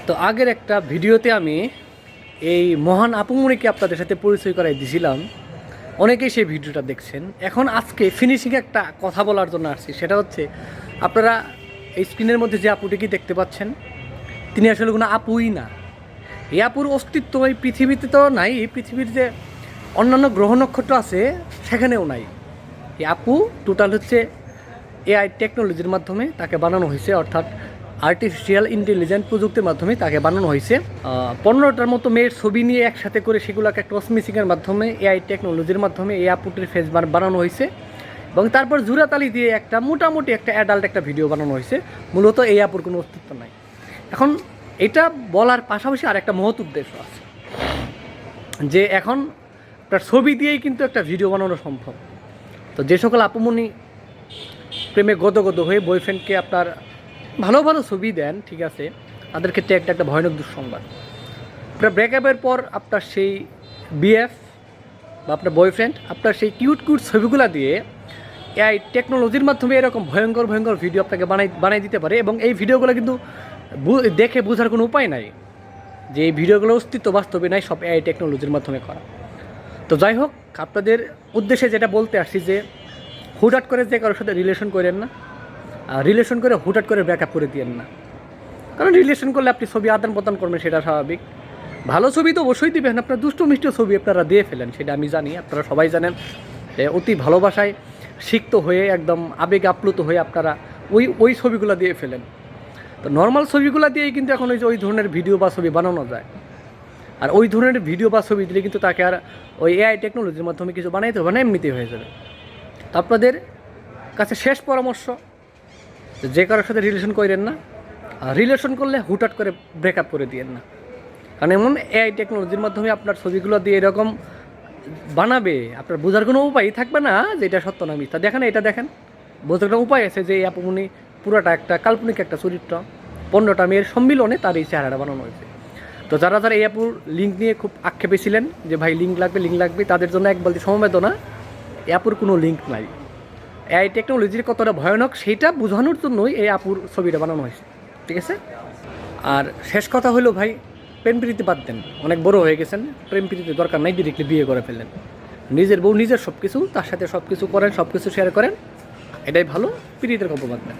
তো আগের একটা ভিডিওতে আমি এই মহান আপুমনিকে আপনাদের সাথে পরিচয় করাই দিয়েছিলাম, অনেকেই সেই ভিডিওটা দেখছেন। এখন আজকে ফিনিশিংয়ে একটা কথা বলার জন্য আসছি, সেটা হচ্ছে আপনারা এই স্ক্রিনের মধ্যে যে আপুটিকে দেখতে পাচ্ছেন, তিনি আসলে কোনো আপুই না। এই আপুর অস্তিত্ব এই পৃথিবীতে তো নাই, এই পৃথিবীর যে অন্যান্য গ্রহ নক্ষত্র আছে সেখানেও নাই। এই আপু টোটাল হচ্ছে এআই টেকনোলজির মাধ্যমে তাকে বানানো হয়েছে, অর্থাৎ আর্টিফিশিয়াল ইন্টেলিজেন্স প্রযুক্তির মাধ্যমে তাকে বানানো হয়েছে। 15টার মতো মেয়ের ছবি নিয়ে একসাথে করে সেগুলোকে ক্রস মিক্সিংয়ের মাধ্যমে এআই টেকনোলজির মাধ্যমে এই আপুটির ফেস বানানো হয়েছে এবং তারপর জুরাতালি দিয়ে একটা মোটামুটি একটা অ্যাডাল্ট একটা ভিডিও বানানো হয়েছে। মূলত এই আপুর কোনো অস্তিত্ব নাই। এখন এটা বলার পাশাপাশি আর একটা মহৎ উদ্দেশ্য আছে, যে এখন তার ছবি দিয়েই কিন্তু একটা ভিডিও বানানো সম্ভব। তো যে সকল আপুমনি প্রেমে গদগদ হয়ে বয়ফ্রেন্ডকে আপনার ভালো ভালো ছবি দেন, ঠিক আছে, তাদের ক্ষেত্রে একটা ভয়ানক দুঃসংবাদ। আপনার ব্রেকআপের পর আপনার সেই বিএফ বা আপনার বয়ফ্রেন্ড আপনার সেই কিউট ছবিগুলো দিয়ে এআই টেকনোলজির মাধ্যমে এরকম ভয়ঙ্কর ভিডিও আপনাকে বানাই দিতে পারে। এবং এই ভিডিওগুলো কিন্তু দেখে বোঝার কোনো উপায় নাই যে এই ভিডিওগুলোর অস্তিত্ব বাস্তবে নাই, সব এআই টেকনোলজির মাধ্যমে করা। তো যাই হোক, আপনাদের উদ্দেশ্যে যেটা বলতে আসছি যে হুটহাট করে যে কারোর সাথে রিলেশন করেন না, রিলেশন করে হুটহাট করে ব্রেকআপ করে দিয়েন না। কারণ রিলেশন করলে আপনি ছবি আদান প্রদান করবেন, সেটা স্বাভাবিক। ভালো ছবি তো অবশ্যই দিবেন, আপনার দুষ্টু মিষ্টি ছবি আপনারা দিয়ে ফেলেন, সেটা আমি জানি, আপনারা সবাই জানেন। অতি ভালোবাসায় সিক্ত হয়ে একদম আবেগে আপ্লুত হয়ে আপনারা ওই ছবিগুলো দিয়ে ফেলেন। তো নর্মাল ছবিগুলো দিয়েই কিন্তু এখন ওই ধরনের ভিডিও বা ছবি বানানো যায়। আর ওই ধরনের ভিডিও বা ছবি দিলে কিন্তু তাকে আর ওই এআই টেকনোলজির মাধ্যমে কিছু বানাইতে হবে না, এমনিতেই হয়ে যাবে। তো আপনাদের কাছে শেষ পরামর্শ, যে কারোর সাথে রিলেশন করেন না, রিলেশন করলে হুটহাট করে ব্রেকআপ করে দিয়েন না। কারণ এমন এআই টেকনোলজির মাধ্যমে আপনার ছবিগুলো দিয়ে এরকম বানাবে, আপনার বোঝার কোনো উপায়ই থাকবে না যে এটা সত্য না মিথ্যা। দেখেন, এটা দেখেন, বোঝার কোনো উপায় আছে যে এই আপুমনি পুরোটা একটা কাল্পনিক একটা চরিত্র, 15টা মেয়ের সম্মিলনে তার এই চেহারাটা বানানো হয়েছে। তো যারা এই অ্যাপুর লিঙ্ক নিয়ে খুব আক্ষেপে ছিলেন যে ভাই লিঙ্ক লাগবে, তাদের জন্য এক বালতি সমবেদনা, অ্যাপুর কোনো লিঙ্ক নাই। এই টেকনোলজির কতটা ভয়ানক সেইটা বোঝানোর জন্যই এই অ্যাপুর ছবিটা বানানো হয়েছে, ঠিক আছে। আর শেষ কথা হলো ভাই, প্রেম প্রীতি বাদ দেন, অনেক বড় হয়ে গেছেন, প্রেম প্রীতি দরকার নাই, ডিরেক্টলি বিয়ে করে ফেলেন। নিজের বউ নিজের সব কিছু, তার সাথে সব কিছু করেন, সব কিছু শেয়ার করেন, এটাই ভালো। প্রীতির গল্প বাদ দেন।